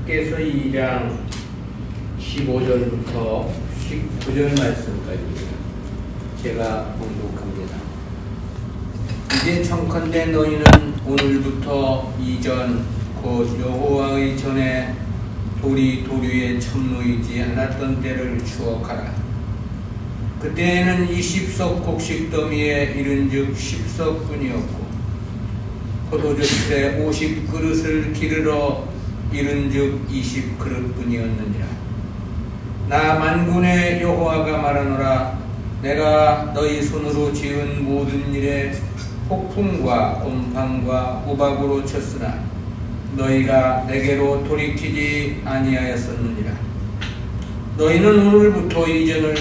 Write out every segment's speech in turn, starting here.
학개서 2장 15절부터 19절 말씀까지 제가 봉독합니다. 이제 청컨대 너희는 오늘부터 이전 곧 여호와의 전에 돌이 도류에 첨놓이지 않았던 때를 추억하라. 그때에는 20석 곡식 더미에 이른즉 10석뿐이었고 포도주틀에 50그릇을 기르러 이른즉 20그릇뿐이었느니라. 나 만군의 여호와가 말하노라. 내가 너희 손으로 지은 모든 일에 폭풍과 곰팡과 우박으로 쳤으나 너희가 내게로 돌이키지 아니하였었느니라. 너희는 오늘부터 이전을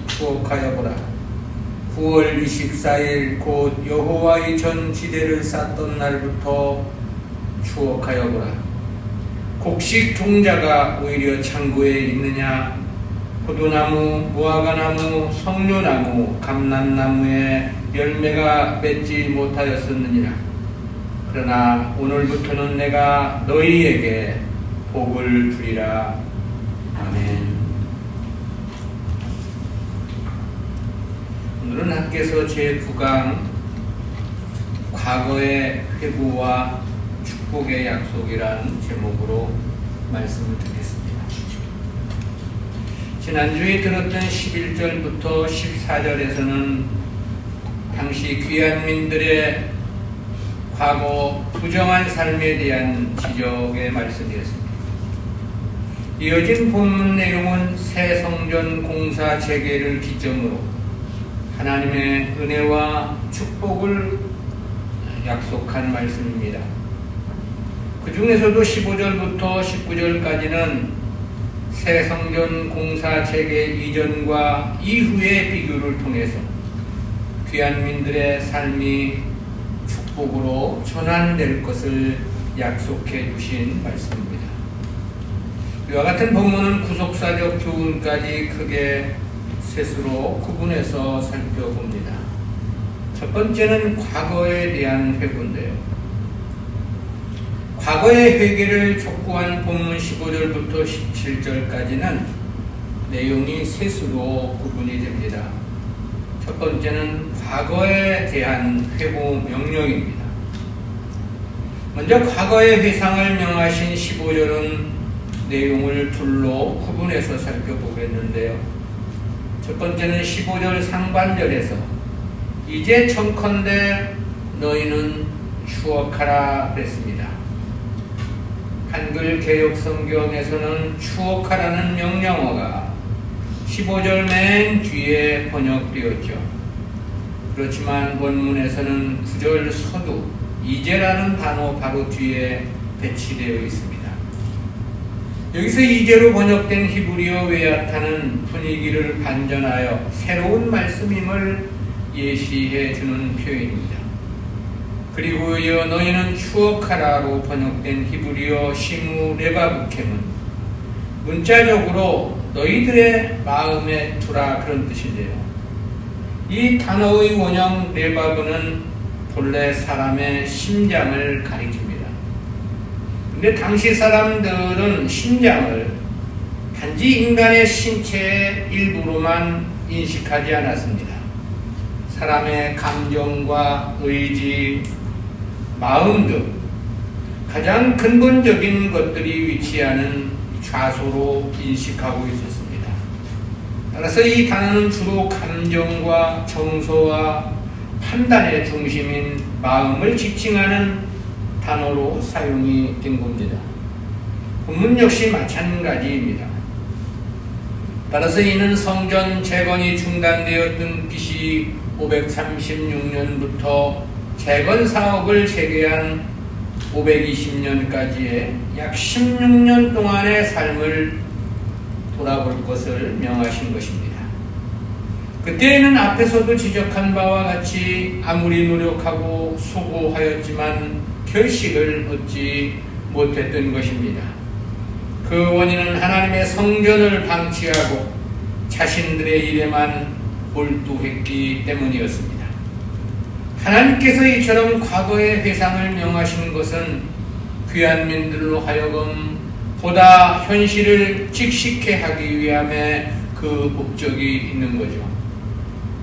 추억하여 보라. 9월 24일 곧 여호와의 전 지대를 쌓던 날부터 추억하여 보라. 곡식 종자가 오히려 창고에 있느냐? 포도나무, 무화과나무, 석류나무, 감람나무에 열매가 맺지 못하였었느니라. 그러나 오늘부터는 내가 너희에게 복을 주리라. 아멘. 오늘은 학개서 제9강 과거의 회고와 축복의 약속이라는 제목으로 말씀을 드리겠습니다. 지난주에 들었던 11절부터 14절에서는 당시 귀한민들의 과거 부정한 삶에 대한 지적의 말씀이었습니다. 이어진 본문 내용은 새 성전 공사 재개를 기점으로 하나님의 은혜와 축복을 약속한 말씀입니다. 그 중에서도 15절부터 19절까지는 새 성전 공사 재개 이전과 이후의 비교를 통해서 귀한민들의 삶이 축복으로 전환될 것을 약속해 주신 말씀입니다. 이와 같은 본문은 구속사적 교훈까지 크게 셋으로 구분해서 살펴봅니다. 첫 번째는 과거에 대한 회고인데요. 과거의 회개를 촉구한 본문 15절부터 17절까지는 내용이 셋으로 구분이 됩니다. 첫 번째는 과거에 대한 회고 명령입니다. 먼저 과거의 회상을 명하신 15절은 내용을 둘로 구분해서 살펴보겠는데요. 첫 번째는 15절 상반절에서 이제 청컨대 너희는 추억하라 그랬습니다. 한글 개역 성경에서는 추억하라는 명령어가 15절 맨 뒤에 번역되었죠. 그렇지만 원문에서는 9절 서두 이제라는 단어 바로 뒤에 배치되어 있습니다. 여기서 이제로 번역된 히브리어 웨아타는 분위기를 반전하여 새로운 말씀임을 예시해 주는 표현입니다. 그리고 이어 너희는 추억하라로 번역된 히브리어 시무 레바부켐은 문자적으로 너희들의 마음에 두라 그런 뜻인데요. 이 단어의 원형 레바브는 본래 사람의 심장을 가리킵니다. 근데 당시 사람들은 심장을 단지 인간의 신체의 일부로만 인식하지 않았습니다. 사람의 감정과 의지, 마음 등 가장 근본적인 것들이 위치하는 좌소로 인식하고 있었습니다. 따라서 이 단어는 주로 감정과 정서와 판단의 중심인 마음을 지칭하는 단어로 사용이 된 겁니다. 본문 역시 마찬가지입니다. 따라서 이는 성전 재건이 중단되었던 BC 536년부터 재건 사업을 재개한 520년까지의 약 16년 동안의 삶을 돌아볼 것을 명하신 것입니다. 그때에는 앞에서도 지적한 바와 같이 아무리 노력하고 수고하였지만 결실을 얻지 못했던 것입니다. 그 원인은 하나님의 성전을 방치하고 자신들의 일에만 몰두했기 때문이었습니다. 하나님께서 이처럼 과거의 회상을 명하신 것은 귀한 민들로 하여금 보다 현실을 직시케 하기 위함에 그 목적이 있는 거죠.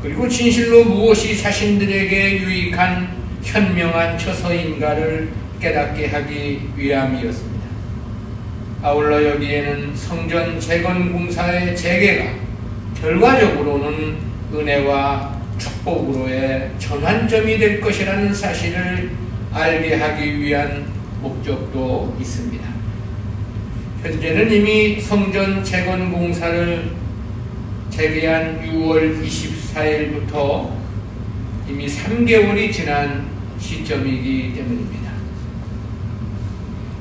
그리고 진실로 무엇이 자신들에게 유익한 현명한 처서인가를 깨닫게 하기 위함이었습니다. 아울러 여기에는 성전 재건공사의 재개가 결과적으로는 은혜와 축복으로의 전환점이 될 것이라는 사실을 알게 하기 위한 목적도 있습니다. 현재는 이미 성전 재건공사를 재개한 6월 24일부터 이미 3개월이 지난 시점이기 때문입니다.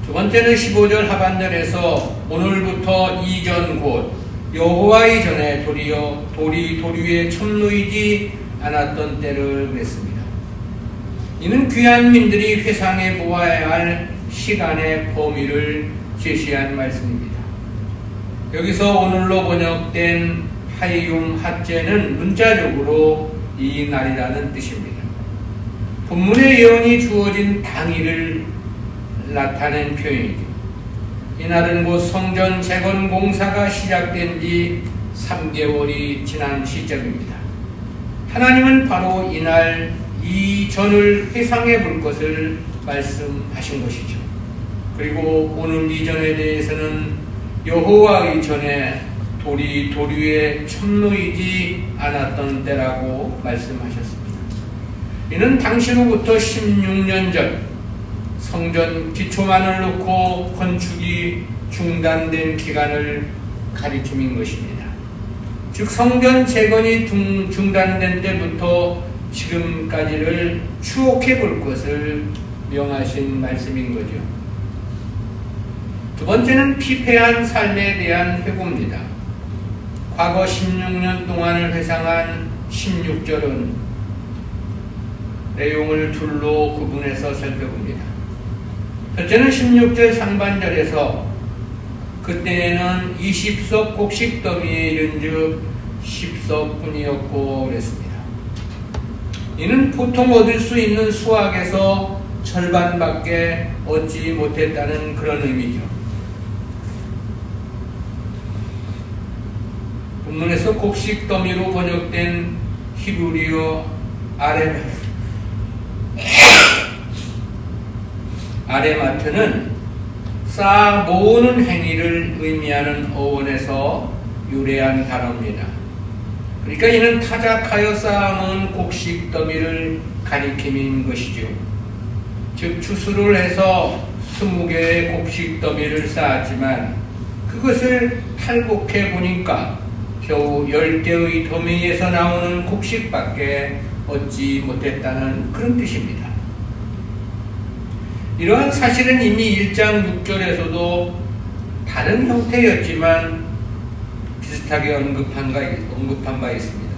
두 번째는 15절 하반절에서 오늘부터 이전 곧 여호와의 전에 도리어 도리에 첨놓이지 않았던 때를 맺습니다. 이는 귀한 민들이 회상해 보아야 할 시간의 범위를 제시한 말씀입니다. 여기서 오늘로 번역된 하이움 핫제는 문자적으로 이 날이라는 뜻입니다. 본문의 예언이 주어진 당일을 나타낸 표현이죠. 이날은 곧 성전 재건 공사가 시작된 지 3개월이 지난 시점입니다. 하나님은 바로 이날 이 전을 회상해 볼 것을 말씀하신 것이죠. 그리고 오늘 이전에 대해서는 여호와의 전에 돌이 돌 위에 첨놓이지 않았던 때라고 말씀하셨습니다. 이는 당시로부터 16년 전 성전 기초만을 놓고 건축이 중단된 기간을 가리킴인 것입니다. 즉 성전 재건이 중단된 때부터 지금까지를 추억해 볼 것을 명하신 말씀인 거죠. 두 번째는 피폐한 삶에 대한 회고입니다. 과거 16년 동안을 회상한 16절은 내용을 둘로 구분해서 살펴봅니다. 첫째는 16절 상반절에서 그때에는 20석 곡식 더미에 이른즉 10석뿐이었고 그랬습니다. 이는 보통 얻을 수 있는 수확에서 절반밖에 얻지 못했다는 그런 의미죠. 본문에서 곡식 더미로 번역된 히브리어 아레마트는 쌓아 모으는 행위를 의미하는 어원에서 유래한 단어입니다. 그러니까 이는 타작하여 쌓아놓은 곡식 더미를 가리킴인 것이죠. 즉 추수를 해서 20개의 곡식 더미를 쌓았지만 그것을 탈곡해 보니까 겨우 10개의 더미에서 나오는 곡식밖에 얻지 못했다는 그런 뜻입니다. 이러한 사실은 이미 1장 6절에서도 다른 형태였지만 비슷하게 언급한 바 있습니다.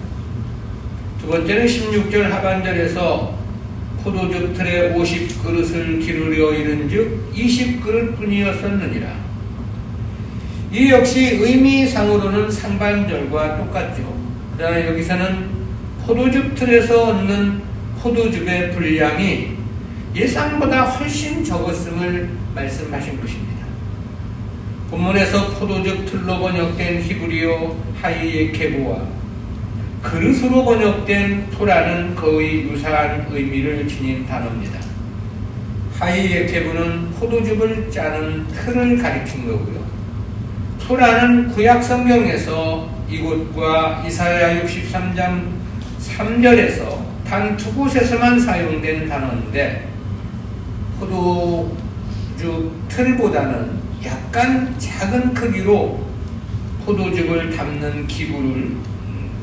두 번째는 16절 하반절에서 포도즙 틀에 50그릇을 기르려 이른즉 20그릇 뿐이었었느니라. 이 역시 의미상으로는 상반절과 똑같죠. 그러나 여기서는 포도즙 틀에서 얻는 포도즙의 분량이 예상보다 훨씬 적었음을 말씀하신 것입니다. 본문에서 포도즙 틀로 번역된 히브리어 하이에케보와 그릇으로 번역된 토라는 거의 유사한 의미를 지닌 단어입니다. 하이에케보는 포도즙을 짜는 틀을 가리킨 거고요. 토라는 구약 성경에서 이곳과 이사야 63장 3절에서 단 두 곳에서만 사용된 단어인데 포도즙 틀보다는 약간 작은 크기로 포도즙을 담는 기구를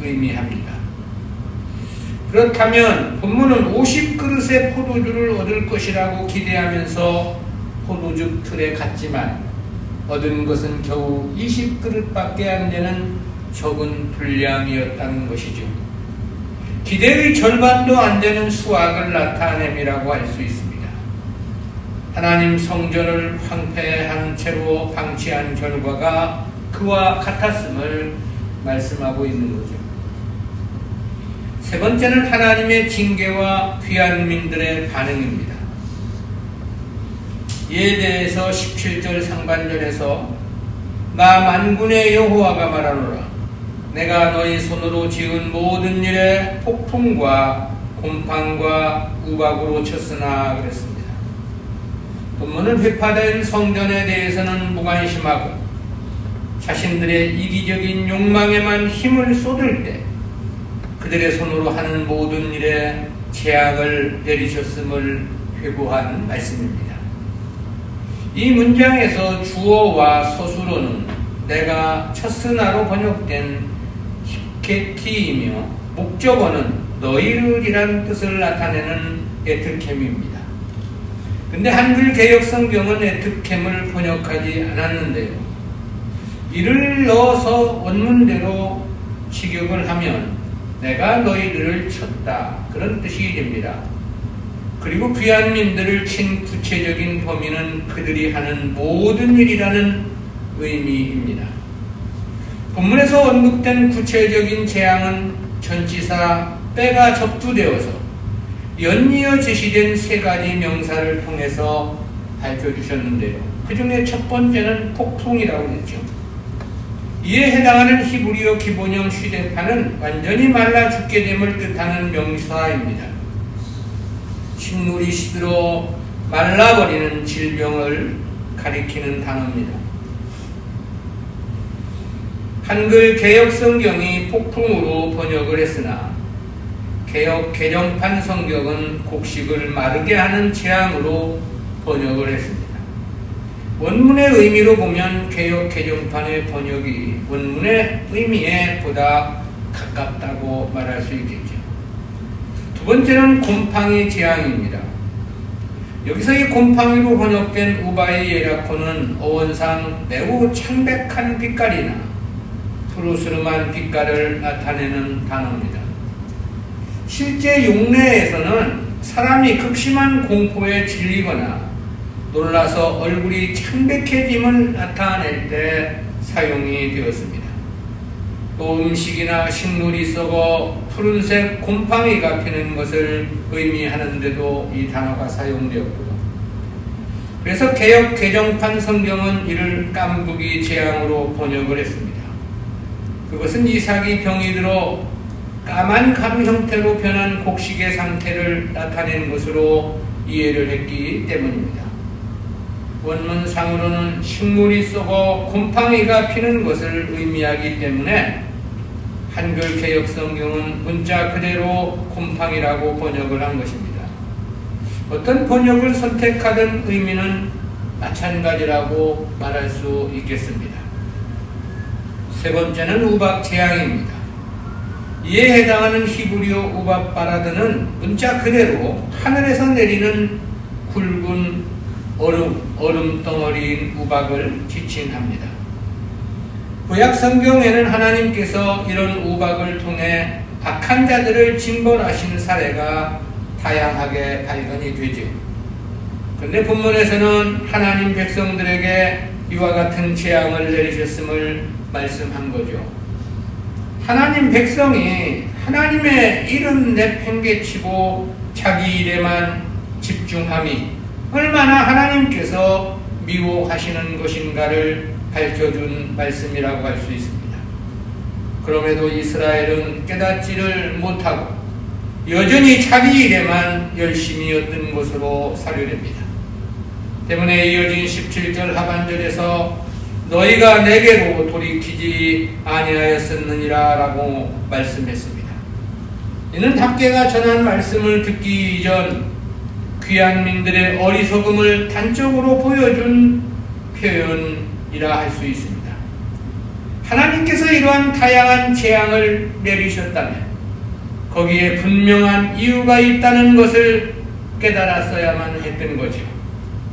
의미합니다. 그렇다면 본문은 50그릇의 포도주를 얻을 것이라고 기대하면서 포도즙 틀에 갔지만 얻은 것은 겨우 20그릇밖에 안 되는 적은 분량이었다는 것이죠. 기대의 절반도 안 되는 수확을 나타냄이라고 할 수 있습니다. 하나님 성전을 황폐한 채로 방치한 결과가 그와 같았음을 말씀하고 있는 거죠. 세 번째는 하나님의 징계와 귀한 민들의 반응입니다. 이에 대해서 17절 상반절에서 나 만군의 여호와가 말하노라. 내가 너희 손으로 지은 모든 일에 폭풍과 곰팡과 우박으로 쳤으나 그랬습니다. 본문은 회파된 성전에 대해서는 무관심하고 자신들의 이기적인 욕망에만 힘을 쏟을 때 그들의 손으로 하는 모든 일에 재앙을 내리셨음을 회고한 말씀입니다. 이 문장에서 주어와 서술어는 내가 쳤으나로 번역된 히케티이며 목적어는 너희를이란 뜻을 나타내는 에트켐입니다. 근데 한글 개역 성경은 에트켐을 번역하지 않았는데요. 이를 넣어서 원문대로 직역을 하면 내가 너희들을 쳤다 그런 뜻이 됩니다. 그리고 귀한민들을 친 구체적인 범위는 그들이 하는 모든 일이라는 의미입니다. 본문에서 언급된 구체적인 재앙은 전치사 빼가 접두되어서 연이어 제시된 세 가지 명사를 통해서 밝혀주셨는데요. 그 중에 첫 번째는 폭풍이라고 했죠. 이에 해당하는 히브리어 기본형 휴대판은 완전히 말라 죽게 됨을 뜻하는 명사입니다. 식물이 시들어 말라버리는 질병을 가리키는 단어입니다. 한글 개역 성경이 폭풍으로 번역을 했으나 개역 개정판 성경은 곡식을 마르게 하는 재앙으로 번역을 했습니다. 원문의 의미로 보면 개역 개정판의 번역이 원문의 의미에 보다 가깝다고 말할 수 있겠죠. 두 번째는 곰팡이 재앙입니다. 여기서 이 곰팡이로 번역된 우바이 예라코는 어원상 매우 창백한 빛깔이나 푸르스름한 빛깔을 나타내는 단어입니다. 실제 용례에서는 사람이 극심한 공포에 질리거나 놀라서 얼굴이 창백해짐을 나타낼 때 사용이 되었습니다. 또 음식이나 식물이 썩어 푸른색 곰팡이가 피는 것을 의미하는데도 이 단어가 사용되었고요. 그래서 개역 개정판 성경은 이를 깜부기 재앙으로 번역을 했습니다. 그것은 이삭이 병이 들어 까만 가루 형태로 변한 곡식의 상태를 나타낸 것으로 이해를 했기 때문입니다. 원문상으로는 식물이 썩어 곰팡이가 피는 것을 의미하기 때문에 한글 개역 성경은 문자 그대로 곰팡이라고 번역을 한 것입니다. 어떤 번역을 선택하든 의미는 마찬가지라고 말할 수 있겠습니다. 세 번째는 우박 재앙입니다. 이에 해당하는 히브리어 우박 바라드는 문자 그대로 하늘에서 내리는 굵은 얼음 덩어리인 우박을 지칭합니다. 구약 성경에는 하나님께서 이런 우박을 통해 악한 자들을 징벌하신 사례가 다양하게 발견이 되죠. 그런데 본문에서는 하나님 백성들에게 이와 같은 재앙을 내리셨음을 말씀한 거죠. 하나님 백성이 하나님의 일은 내팽개치고 자기 일에만 집중함이 얼마나 하나님께서 미워하시는 것인가를 밝혀준 말씀이라고 할 수 있습니다. 그럼에도 이스라엘은 깨닫지를 못하고 여전히 자기 일에만 열심히였던 것으로 사료됩니다. 때문에 이어진 17절 하반절에서 너희가 내게로 돌이키지 아니하였었느니라 라고 말씀했습니다. 이는 학개가 전한 말씀을 듣기 이전 귀한 민들의 어리석음을 단적으로 보여준 표현이라 할 수 있습니다. 하나님께서 이러한 다양한 재앙을 내리셨다면 거기에 분명한 이유가 있다는 것을 깨달았어야만 했던 거죠.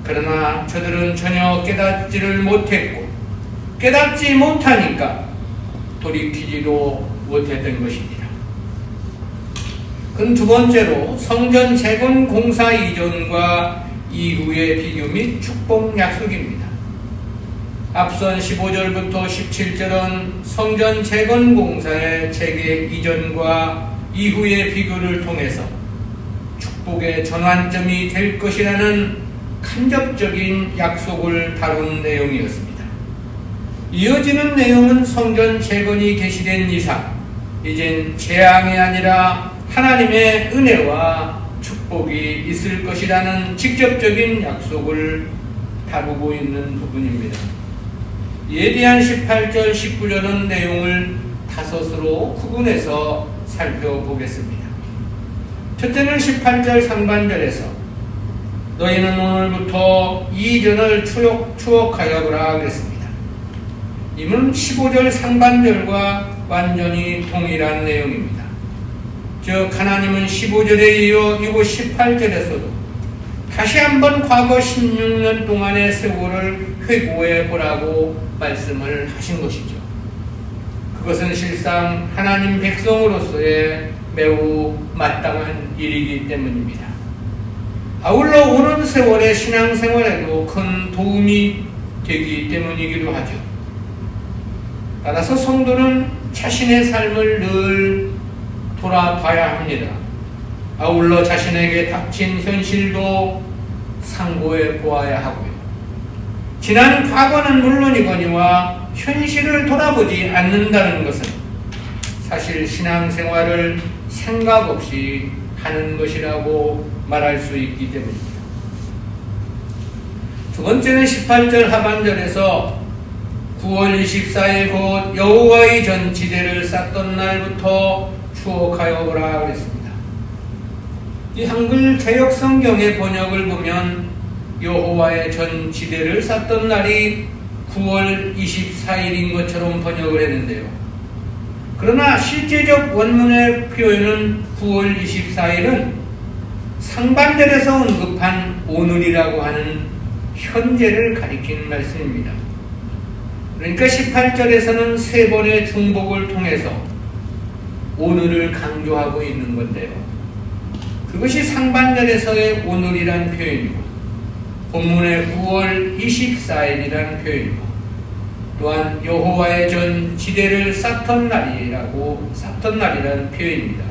그러나 저들은 전혀 깨닫지를 못했고 깨닫지 못하니까 돌이키지도 못했던 것입니다. 그럼 두 번째로 성전 재건 공사 이전과 이후의 비교 및 축복 약속입니다. 앞선 15절부터 17절은 성전 재건 공사의 재개 이전과 이후의 비교를 통해서 축복의 전환점이 될 것이라는 간접적인 약속을 다룬 내용이었습니다. 이어지는 내용은 성전 재건이 개시된 이상 이젠 재앙이 아니라 하나님의 은혜와 축복이 있을 것이라는 직접적인 약속을 다루고 있는 부분입니다. 이에 대한 18절, 19절은 내용을 다섯으로 구분해서 살펴보겠습니다. 첫째는 18절 상반절에서 너희는 오늘부터 이전을 추억하여 보라 그랬습니다. 이는 15절 상반절과 완전히 동일한 내용입니다. 즉 하나님은 15절에 이어 이곳 18절에서도 다시 한번 과거 16년 동안의 세월을 회고해 보라고 말씀을 하신 것이죠. 그것은 실상 하나님 백성으로서의 매우 마땅한 일이기 때문입니다. 아울러 오는 세월의 신앙생활에도 큰 도움이 되기 때문이기도 하죠. 따라서 성도는 자신의 삶을 늘 돌아봐야 합니다. 아울러 자신에게 닥친 현실도 상고해 보아야 하고요. 지난 과거는 물론이거니와 현실을 돌아보지 않는다는 것은 사실 신앙생활을 생각 없이 하는 것이라고 말할 수 있기 때문입니다. 두 번째는 18절 하반절에서 9월 24일 곧 여호와의 전 지대를 쌓던 날부터 추억하여 보라 그랬습니다. 이 한글 개역 성경의 번역을 보면 여호와의 전 지대를 쌓던 날이 9월 24일인 것처럼 번역을 했는데요. 그러나 실제적 원문의 표현은 9월 24일은 상반절에서 언급한 오늘이라고 하는 현재를 가리킨 말씀입니다. 그러니까 18절에서는 세 번의 중복을 통해서 오늘을 강조하고 있는 건데요. 그것이 상반절에서의 오늘이란 표현이고 본문의 9월 24일이란 표현이고 또한 여호와의 전 지대를 쌓던 날이라는 표현입니다.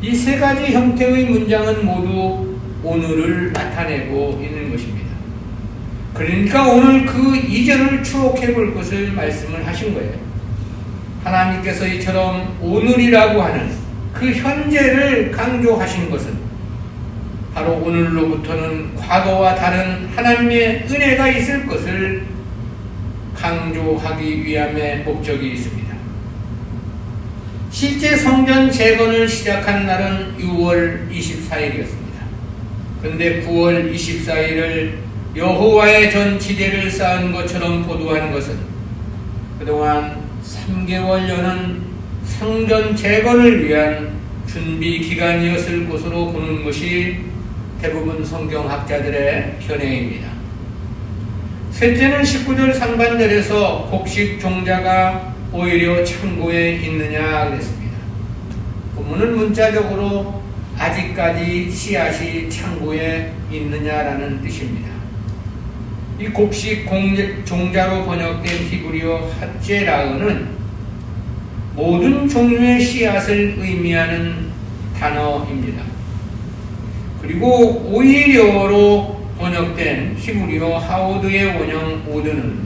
이 세 가지 형태의 문장은 모두 오늘을 나타내고 있는 것입니다. 그러니까 오늘 그 이전을 추억해 볼 것을 말씀을 하신 거예요. 하나님께서 이처럼 오늘이라고 하는 그 현재를 강조하신 것은 바로 오늘로부터는 과거와 다른 하나님의 은혜가 있을 것을 강조하기 위함의 목적이 있습니다. 실제 성전 재건을 시작한 날은 6월 24일이었습니다. 그런데 9월 24일을 여호와의 전 지대를 쌓은 것처럼 보도한 것은 그동안 3개월여는 성전 재건을 위한 준비 기간이었을 것으로 보는 것이 대부분 성경학자들의 견해입니다. 셋째는 19절 상반절에서 곡식 종자가 오히려 창고에 있느냐 그랬습니다. 본문은 문자적으로 아직까지 씨앗이 창고에 있느냐라는 뜻입니다. 이 곡식 종자로 번역된 히브리어 핫제라은은 모든 종류의 씨앗을 의미하는 단어입니다. 그리고 오히려로 번역된 히브리어 하오드의 원형 오드는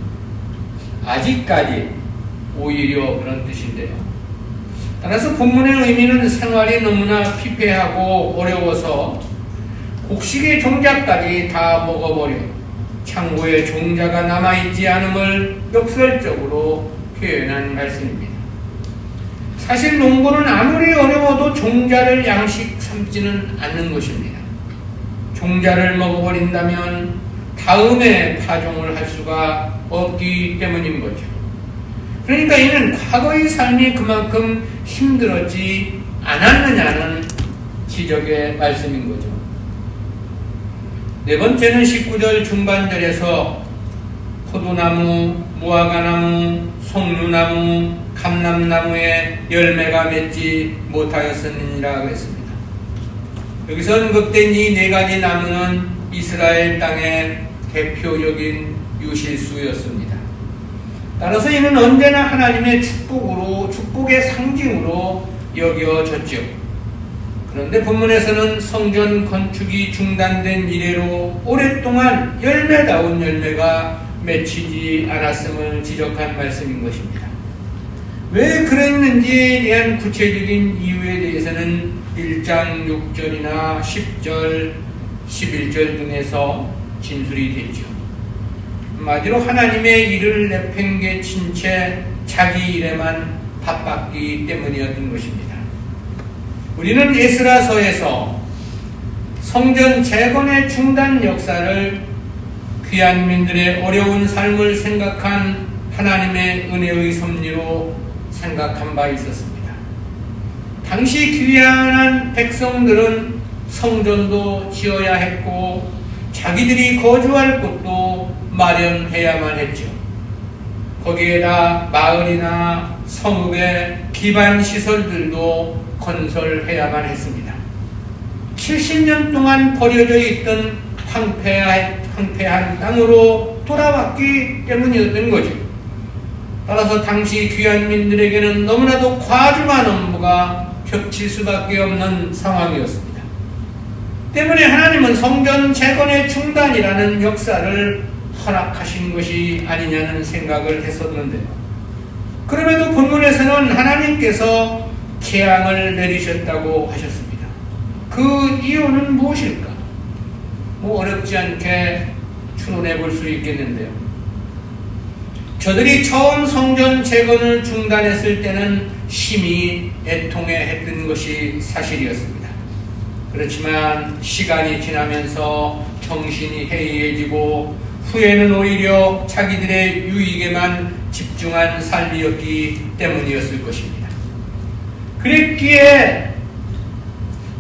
아직까지 오히려 그런 뜻인데요. 따라서 본문의 의미는 생활이 너무나 피폐하고 어려워서 곡식의 종자까지 다 먹어버려 창고에 종자가 남아있지 않음을 역설적으로 표현한 말씀입니다. 사실 농부는 아무리 어려워도 종자를 양식 삼지는 않는 것입니다. 종자를 먹어버린다면 다음에 파종을 할 수가 없기 때문인 거죠. 그러니까 이는 과거의 삶이 그만큼 힘들었지 않았느냐는 지적의 말씀인 거죠. 네 번째는 19절 중반절에서 포도나무, 무화과나무, 송류나무, 감람나무에 열매가 맺지 못하였으니라 했습니다. 여기서 언급된 이 네 가지 나무는 이스라엘 땅의 대표적인 유실수였습니다. 따라서 이는 언제나 하나님의 축복의 상징으로 여겨졌죠. 그런데 본문에서는 성전 건축이 중단된 이래로 오랫동안 열매다운 열매가 맺히지 않았음을 지적한 말씀인 것입니다. 왜 그랬는지에 대한 구체적인 이유에 대해서는 1장 6절이나 10절, 11절 등에서 진술이 됐죠. 한마디로 하나님의 일을 내팽개친 채 자기 일에만 바빴기 때문이었던 것입니다. 우리는 에스라서에서 성전 재건의 중단 역사를 귀한 민들의 어려운 삶을 생각한 하나님의 은혜의 섭리로 생각한 바 있었습니다. 당시 귀환한 백성들은 성전도 지어야 했고 자기들이 거주할 곳도 마련해야만 했죠. 거기에다 마을이나 성읍의 기반 시설들도 건설해야만 했습니다. 70년 동안 버려져 있던 황폐한 땅으로 돌아왔기 때문이었던 거죠. 따라서 당시 귀환민들에게는 너무나도 과중한 업무가 겹칠 수밖에 없는 상황이었습니다. 때문에 하나님은 성전 재건의 중단이라는 역사를 허락하신 것이 아니냐는 생각을 했었는데요. 그럼에도 본문에서는 하나님께서 재앙을 내리셨다고 하셨습니다. 그 이유는 무엇일까? 어렵지 않게 추론해 볼 수 있겠는데요. 저들이 처음 성전 재건을 중단했을 때는 심히 애통해했던 것이 사실이었습니다. 그렇지만 시간이 지나면서 정신이 해이해지고 후에는 오히려 자기들의 유익에만 집중한 삶이었기 때문이었을 것입니다. 그랬기에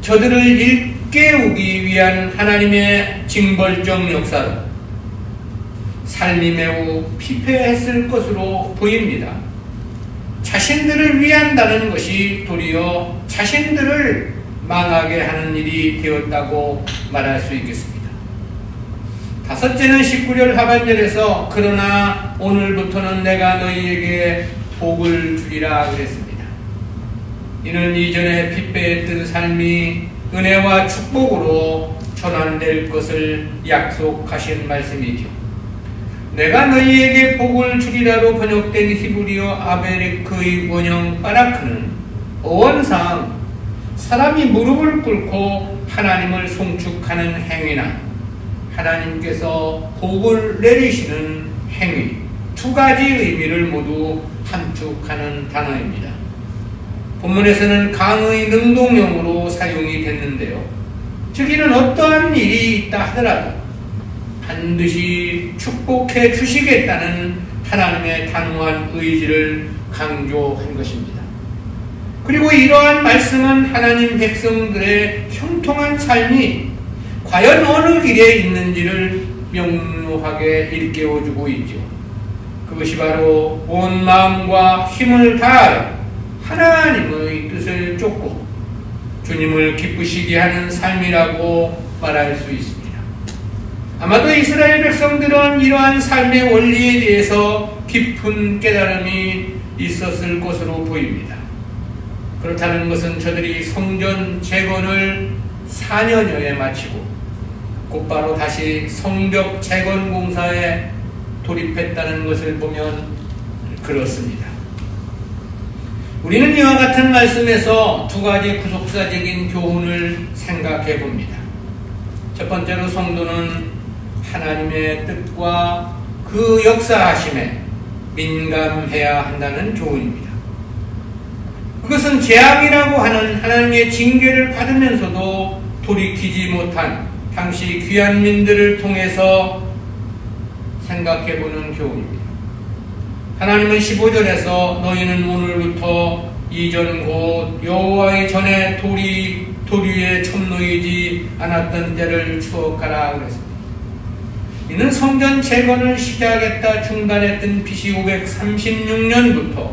저들을 일깨우기 위한 하나님의 징벌적 역사로 삶이 매우 피폐했을 것으로 보입니다. 자신들을 위한다는 것이 도리어 자신들을 망하게 하는 일이 되었다고 말할 수 있겠습니다. 다섯째는 19절 하반절에서 그러나 오늘부터는 내가 너희에게 복을 주리라 그랬습니다. 이는 이전에 핏배했던 삶이 은혜와 축복으로 전환될 것을 약속하신 말씀이죠. 내가 너희에게 복을 주리라로 번역된 히브리어 아베레크의 원형 바라크는 어원상 사람이 무릎을 꿇고 하나님을 송축하는 행위나 하나님께서 복을 내리시는 행위, 두 가지 의미를 모두 함축하는 단어입니다. 본문에서는 강의 능동형으로 사용이 됐는데요. 즉 이는 어떠한 일이 있다 하더라도 반드시 축복해 주시겠다는 하나님의 단호한 의지를 강조한 것입니다. 그리고 이러한 말씀은 하나님 백성들의 형통한 삶이 과연 어느 길에 있는지를 명료하게 일깨워주고 있죠. 그것이 바로 온 마음과 힘을 다하여 하나님의 뜻을 쫓고 주님을 기쁘시게 하는 삶이라고 말할 수 있습니다. 아마도 이스라엘 백성들은 이러한 삶의 원리에 대해서 깊은 깨달음이 있었을 것으로 보입니다. 그렇다는 것은 저들이 성전 재건을 4년여에 마치고 곧바로 다시 성벽 재건 공사에 돌입했다는 것을 보면 그렇습니다. 우리는 이와 같은 말씀에서 두 가지 구속사적인 교훈을 생각해 봅니다. 첫 번째로 성도는 하나님의 뜻과 그 역사하심에 민감해야 한다는 교훈입니다. 그것은 재앙이라고 하는 하나님의 징계를 받으면서도 돌이키지 못한 당시 귀환민들을 통해서 생각해보는 교훈입니다. 하나님은 15절에서 너희는 오늘부터 이전 곧 여호와의 전에 돌 위에 첨놓이지 않았던 때를 추억하라 그랬습니다. 이는 성전 재건을 시작했다 중단했던 BC 536년부터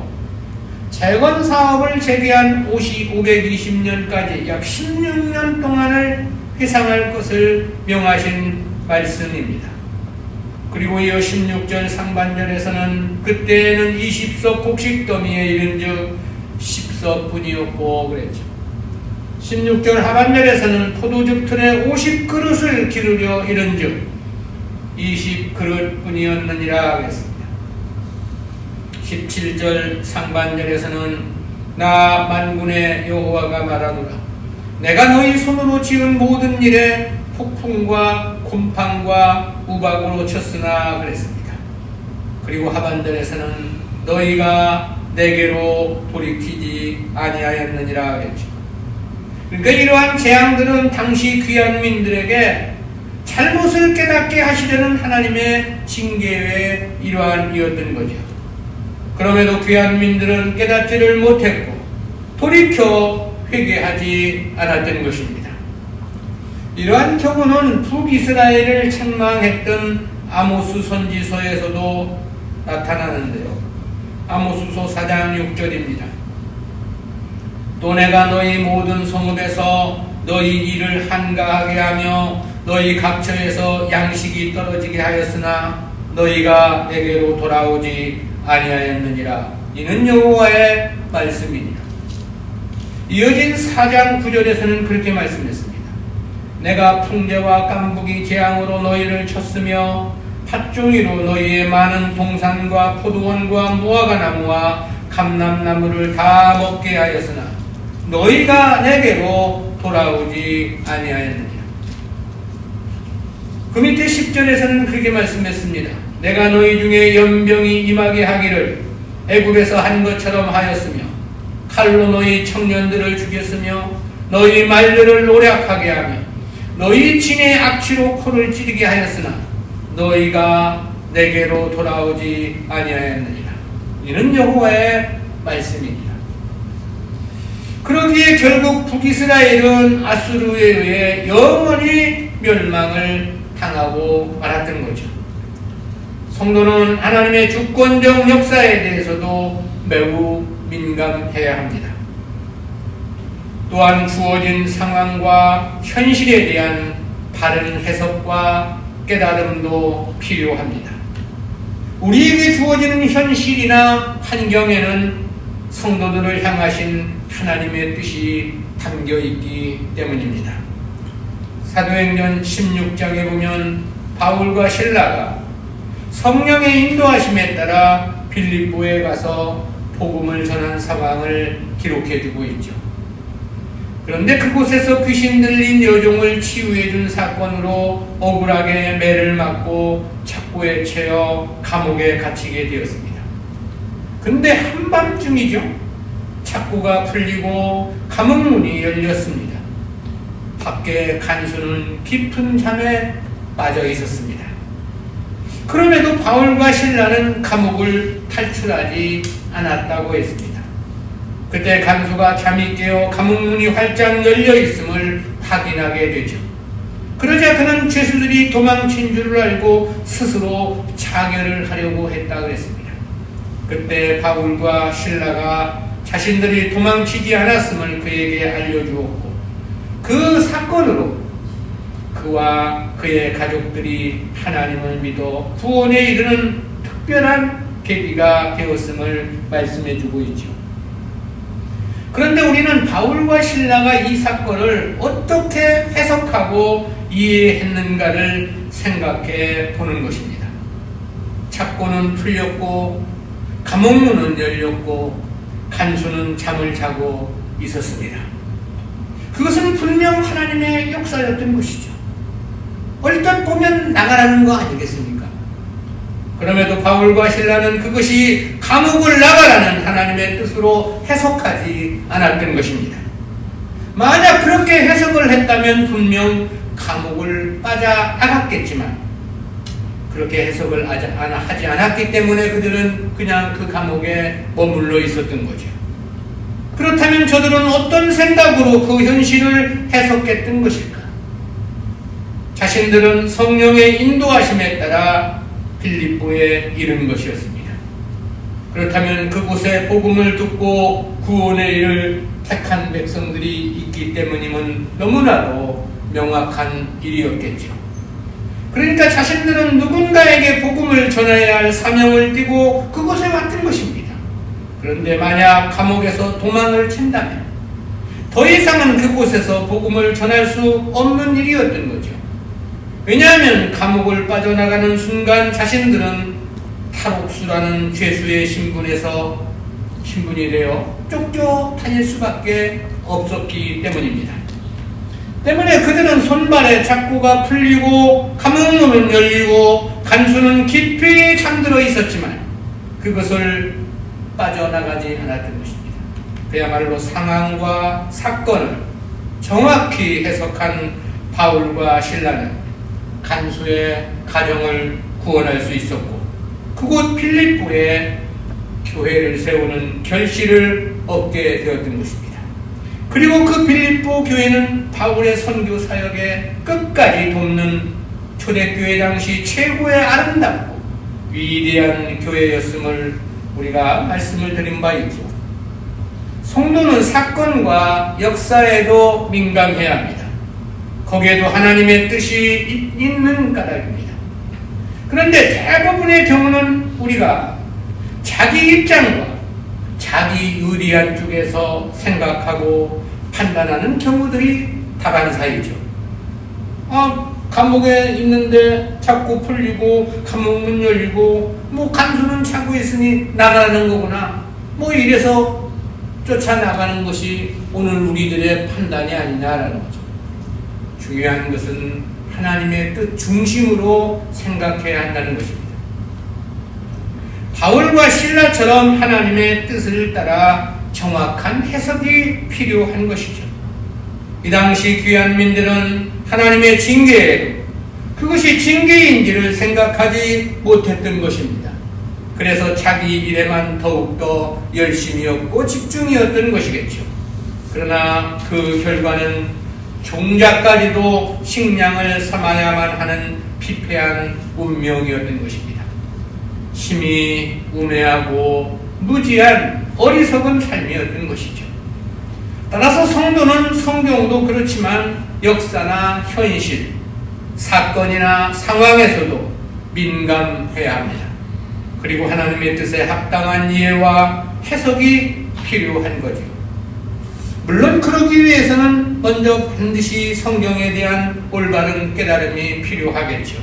재건 사업을 재개한 520년까지 약 16년 동안을 회상할 것을 명하신 말씀입니다. 그리고 이어 16절 상반절에서는 그때에는 20석 곡식 더미에 이른즉 10석뿐이었고 그랬죠. 16절 하반절에서는 포도즙 틀에 50그릇을 기르려 이른즉 20그릇뿐이었느니라 하겠습니다. 17절 상반절에서는 나 만군의 여호와가 말하노라 내가 너희 손으로 지은 모든 일에 폭풍과 곰팡과 우박으로 쳤으나 그랬습니다. 그리고 하반절에서는 너희가 내게로 돌이키지 아니하였느니라 하겠죠. 그러니까 이러한 재앙들은 당시 귀한 민들에게 잘못을 깨닫게 하시려는 하나님의 징계의 일환이었던 거죠. 그럼에도 귀한 민들은 깨닫지를 못했고 돌이켜 회개하지 않았던 것입니다. 이러한 경우는 북이스라엘을 책망했던 아모스 선지서에서도 나타나는데요. 아모스서 4장 6절입니다. 또 내가 너희 모든 성읍에서 너희 일을 한가하게 하며 너희 각처에서 양식이 떨어지게 하였으나 너희가 내게로 돌아오지 아니하였느니라. 이는 여호와의 말씀이니라. 이어진 4장 9절에서는 그렇게 말씀했습니다. 내가 풍제와 깐부기 재앙으로 너희를 쳤으며 팥종이로 너희의 많은 동산과 포도원과 무화과나무와 감람나무를 다 먹게 하였으나 너희가 내게로 돌아오지 아니하였느니라. 그 밑에 10절에서는 그렇게 말씀했습니다. 내가 너희 중에 연병이 임하게 하기를 애굽에서 한 것처럼 하였으며 칼로 너희 청년들을 죽였으며 너희 말들을 노략하게 하며 너희 진의 악취로 코를 찌르게 하였으나 너희가 내게로 돌아오지 아니하였느니라. 이는 여호와의 말씀이니라. 그러기에 결국 북이스라엘은 아수르에 의해 영원히 멸망을 당하고 말았던 거죠. 성도는 하나님의 주권적 역사에 대해서도 매우 민감해야 합니다. 또한 주어진 상황과 현실에 대한 바른 해석과 깨달음도 필요합니다. 우리에게 주어지는 현실이나 환경에는 성도들을 향하신 하나님의 뜻이 담겨 있기 때문입니다. 사도행전 16장에 보면 바울과 실라가 성령의 인도하심에 따라 빌립보에 가서 복음을 전한 상황을 기록해주고 있죠. 그런데 그곳에서 귀신 들린 여종을 치유해준 사건으로 억울하게 매를 맞고 착고에 채여 감옥에 갇히게 되었습니다. 근데 한밤중이죠. 착고가 풀리고 감옥문이 열렸습니다. 밖에 간수는 깊은 잠에 빠져 있었습니다. 그럼에도 바울과 실라는 감옥을 탈출하지 않았다고 했습니다. 그때 간수가 잠이 깨어 감옥문이 활짝 열려 있음을 확인하게 되죠. 그러자 그는 죄수들이 도망친 줄을 알고 스스로 자결을 하려고 했다고 했습니다. 그때 바울과 실라가 자신들이 도망치지 않았음을 그에게 알려주었고 그 사건으로 그와 그의 가족들이 하나님을 믿어 구원에 이르는 특별한 계기가 되었음을 말씀해주고 있죠. 그런데 우리는 바울과 실라가 이 사건을 어떻게 해석하고 이해했는가를 생각해 보는 것입니다. 착고는 풀렸고 감옥문은 열렸고 간수는 잠을 자고 있었습니다. 그것은 분명 하나님의 역사였던 것이죠. 얼핏 보면 나가라는 거 아니겠습니까? 그럼에도 바울과 실라는 그것이 감옥을 나가라는 하나님의 뜻으로 해석하지 않았던 것입니다. 만약 그렇게 해석을 했다면 분명 감옥을 빠져나갔겠지만 그렇게 해석을 하지 않았기 때문에 그들은 그냥 그 감옥에 머물러 있었던 거죠. 그렇다면 저들은 어떤 생각으로 그 현실을 해석했던 것일까? 자신들은 성령의 인도하심에 따라 빌립보에 이른 것이었습니다. 그렇다면 그곳에 복음을 듣고 구원의 일을 택한 백성들이 있기 때문임은 너무나도 명확한 일이었겠죠. 그러니까 자신들은 누군가에게 복음을 전해야 할 사명을 띠고 그곳에 왔던 것입니다. 그런데 만약 감옥에서 도망을 친다면 더 이상은 그곳에서 복음을 전할 수 없는 일이었던 거죠. 왜냐하면 감옥을 빠져나가는 순간 자신들은 탈옥수라는 죄수의 신분이 되어 쪽쪽 다닐 수밖에 없었기 때문입니다. 때문에 그들은 손발에 착고가 풀리고 감옥문은 열리고 간수는 깊이 잠들어 있었지만 그것을 빠져나가지 않았던 것입니다. 그야말로 상황과 사건을 정확히 해석한 바울과 실라는 간수의 가정을 구원할 수 있었고 그곳 필리포에 교회를 세우는 결실을 얻게 되었던 것입니다. 그리고 그 필리포 교회는 바울의 선교 사역에 끝까지 돕는 초대교회 당시 최고의 아름답고 위대한 교회였음을 우리가 말씀을 드린 바 있죠. 성도는 사건과 역사에도 민감해야 합니다. 거기에도 하나님의 뜻이 있는 까닭입니다. 그런데 대부분의 경우는 우리가 자기 입장과 자기 유리한 쪽에서 생각하고 판단하는 경우들이 다반사이죠. 감옥에 있는데 자꾸 풀리고 감옥문 열리고 간수는 차고 있으니 나가는 거구나. 이래서 쫓아나가는 것이 오늘 우리들의 판단이 아니냐라는 거죠. 중요한 것은 하나님의 뜻 중심으로 생각해야 한다는 것입니다. 바울과 실라처럼 하나님의 뜻을 따라 정확한 해석이 필요한 것이죠. 이 당시 귀한 민들은 하나님의 징계에도 그것이 징계인지를 생각하지 못했던 것입니다. 그래서 자기 일에만 더욱더 열심이었고 집중이었던 것이겠죠. 그러나 그 결과는 종자까지도 식량을 삼아야만 하는 피폐한 운명이었던 것입니다. 심히 우매하고 무지한 어리석은 삶이었던 것이죠. 따라서 성도는 성경도 그렇지만 역사나 현실, 사건이나 상황에서도 민감해야 합니다. 그리고 하나님의 뜻에 합당한 이해와 해석이 필요한 거죠. 물론 그러기 위해서는 먼저 반드시 성경에 대한 올바른 깨달음이 필요하겠죠.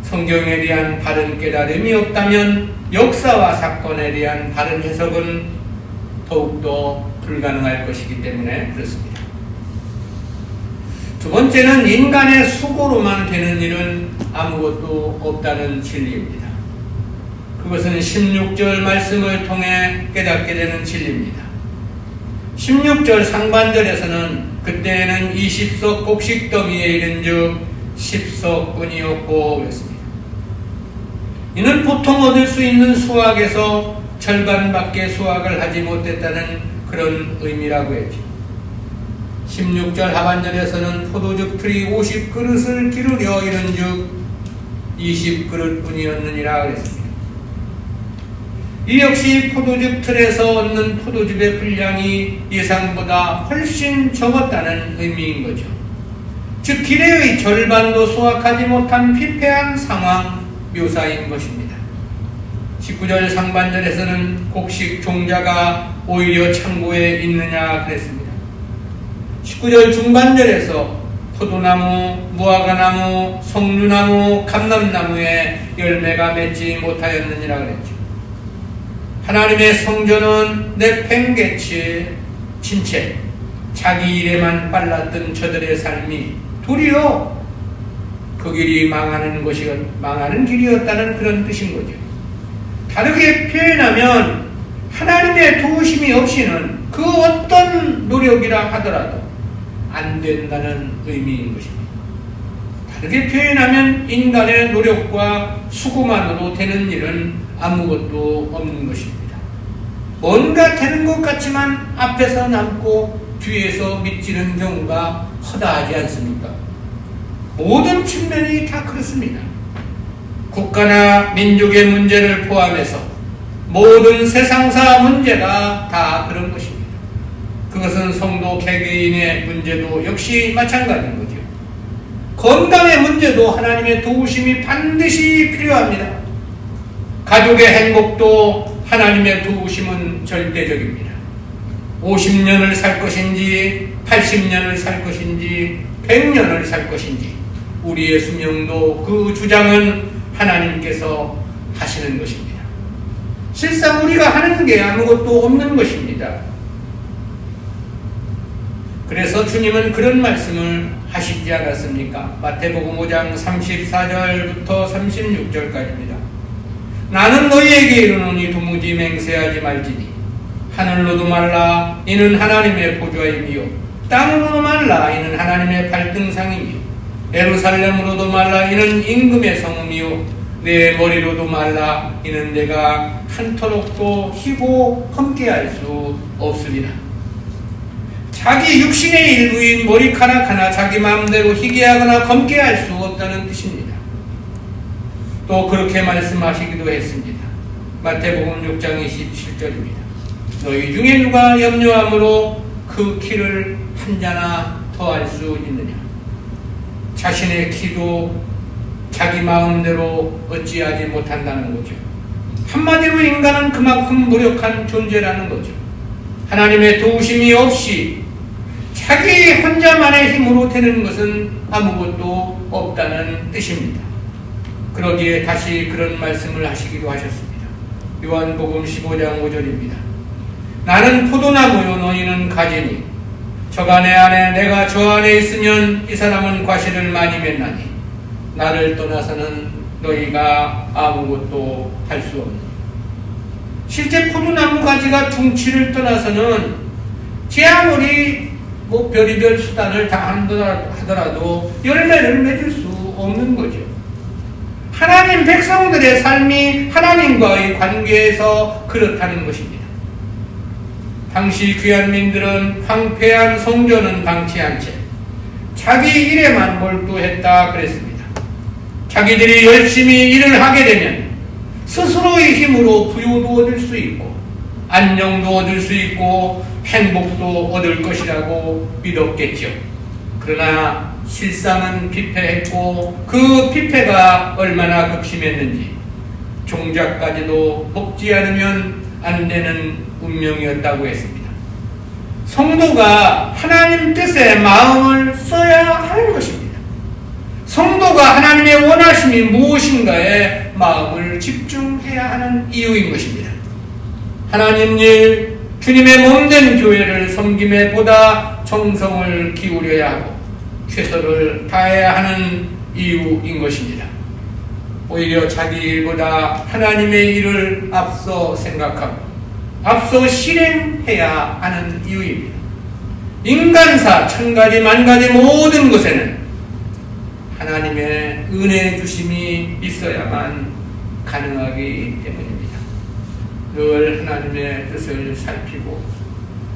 성경에 대한 바른 깨달음이 없다면 역사와 사건에 대한 바른 해석은 더욱더 불가능할 것이기 때문에 그렇습니다. 두 번째는 인간의 수고로만 되는 일은 아무것도 없다는 진리입니다. 그것은 16절 말씀을 통해 깨닫게 되는 진리입니다. 16절 상반절에서는 그때에는 20석 곡식 더미에 이른즉 10석뿐이었고 그랬습니다. 이는 보통 얻을 수 있는 수확에서 절반밖에 수확을 하지 못했다는 그런 의미라고 했죠. 16절 하반절에서는 포도즙 틀이 50그릇을 기르려 이른즉 20그릇뿐이었느니라 그랬습니다. 이 역시 포도즙 틀에서 얻는 포도즙의 분량이 예상보다 훨씬 적었다는 의미인 거죠. 즉 기대의 절반도 수확하지 못한 피폐한 상황 묘사인 것입니다. 19절 상반절에서는 곡식 종자가 오히려 창고에 있느냐 그랬습니다. 19절 중반절에서 포도나무, 무화과나무, 석류나무, 감람나무에 열매가 맺지 못하였느니라 그랬죠. 하나님의 성전은 내팽개치에 진채 자기 일에만 빨랐던 저들의 삶이 도리어 그 길이 망하는 길이었다는 그런 뜻인 거죠. 다르게 표현하면 하나님의 도우심이 없이는 그 어떤 노력이라 하더라도 안 된다는 의미인 것입니다. 다르게 표현하면 인간의 노력과 수고만으로 되는 일은 아무것도 없는 것입니다. 뭔가 되는 것 같지만 앞에서 남고 뒤에서 미치는 경우가 허다하지 않습니까? 모든 측면이 다 그렇습니다. 국가나 민족의 문제를 포함해서 모든 세상사 문제가 다 그런 것입니다. 그것은 성도 개개인의 문제도 역시 마찬가지인 거죠. 건강의 문제도 하나님의 도우심이 반드시 필요합니다. 가족의 행복도 하나님의 도우심은 절대적입니다. 50년을 살 것인지 80년을 살 것인지 100년을 살 것인지 우리의 수명도 그 주장은 하나님께서 하시는 것입니다. 실상 우리가 하는 게 아무것도 없는 것입니다. 그래서 주님은 그런 말씀을 하시지 않았습니까? 마태복음 5장 34절부터 36절까지입니다. 나는 너희에게 이르노니 도무지 맹세하지 말지니 하늘로도 말라 이는 하나님의 보좌이며 땅으로도 말라 이는 하나님의 발등상이며 예루살렘으로도 말라 이는 임금의 성읍이요 내 머리로도 말라 이는 내가 한터럭도 희고 함께할 수 없으리라. 자기 육신의 일부인 머리카락 하나 자기 마음대로 희게하거나 검게할 수 없다는 뜻입니다. 또 그렇게 말씀하시기도 했습니다. 마태복음 6장 27절입니다. 너희 중에 누가 염려함으로 그 키를 한 자나 더할 수 있느냐? 자신의 키도 자기 마음대로 어찌하지 못한다는 거죠. 한마디로 인간은 그만큼 무력한 존재라는 거죠. 하나님의 도우심이 없이 자기 혼자만의 힘으로 되는 것은 아무것도 없다는 뜻입니다. 그러기에 다시 그런 말씀을 하시기도 하셨습니다. 요한복음 15장 5절입니다. 나는 포도나무요 너희는 가지니 저가 내 안에 내가 저 안에 있으면 이 사람은 과실을 많이 맺나니 나를 떠나서는 너희가 아무것도 할 수 없는. 실제 포도나무 가지가 둥치를 떠나서는 제 아무리 별의별 수단을 다 하더라도 열매를 맺을 수 없는 거죠. 하나님 백성들의 삶이 하나님과의 관계에서 그렇다는 것입니다. 당시 귀한민들은 황폐한 성전은 방치한 채 자기 일에만 몰두했다 그랬습니다. 자기들이 열심히 일을 하게 되면 스스로의 힘으로 부유도 얻을 수 있고 안녕도 얻을 수 있고 행복도 얻을 것이라고 믿었겠죠. 그러나 실상은 피폐했고 그 피폐가 얼마나 극심했는지 종자까지도 먹지 않으면 안 되는 운명이었다고 했습니다. 성도가 하나님 뜻에 마음을 써야 하는 것입니다. 성도가 하나님의 원하심이 무엇인가에 마음을 집중해야 하는 이유인 것입니다. 하나님 일, 주님의 몸된 교회를 섬김에 보다 정성을 기울여야 하고 최선을 다해야 하는 이유인 것입니다. 오히려 자기 일보다 하나님의 일을 앞서 생각하고 앞서 실행해야 하는 이유입니다. 인간사 천가지 만가지 모든 것에는 하나님의 은혜 주심이 있어야만 가능하기 때문입니다. 늘 하나님의 뜻을 살피고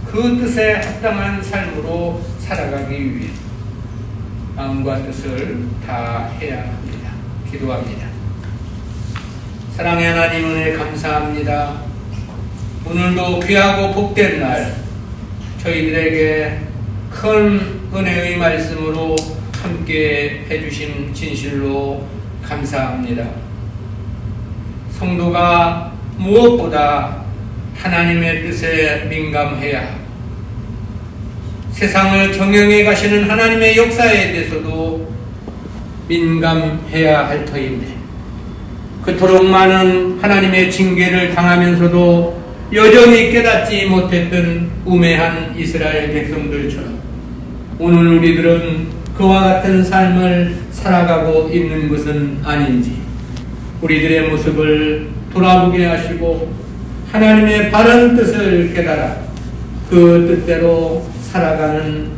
그 뜻에 합당한 삶으로 살아가기 위해 마음과 뜻을 다 해야 합니다. 기도합니다. 사랑의 하나님 은혜 감사합니다. 오늘도 귀하고 복된 날 저희들에게 큰 은혜의 말씀으로 함께 해주신 진실로 감사합니다. 성도가 무엇보다 하나님의 뜻에 민감해야 하고 세상을 경영해 가시는 하나님의 역사에 대해서도 민감해야 할 터인데 그토록 많은 하나님의 징계를 당하면서도 여전히 깨닫지 못했던 우매한 이스라엘 백성들처럼 오늘 우리들은 그와 같은 삶을 살아가고 있는 것은 아닌지 우리들의 모습을 돌아보게 하시고 하나님의 바른 뜻을 깨달아 그 뜻대로 살아가는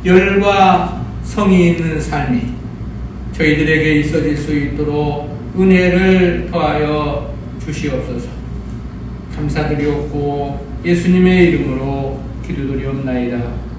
열과 성이 있는 삶이 저희들에게 있어질 수 있도록 은혜를 더하여 주시옵소서. 감사드리옵고 예수님의 이름으로 기도드리옵나이다.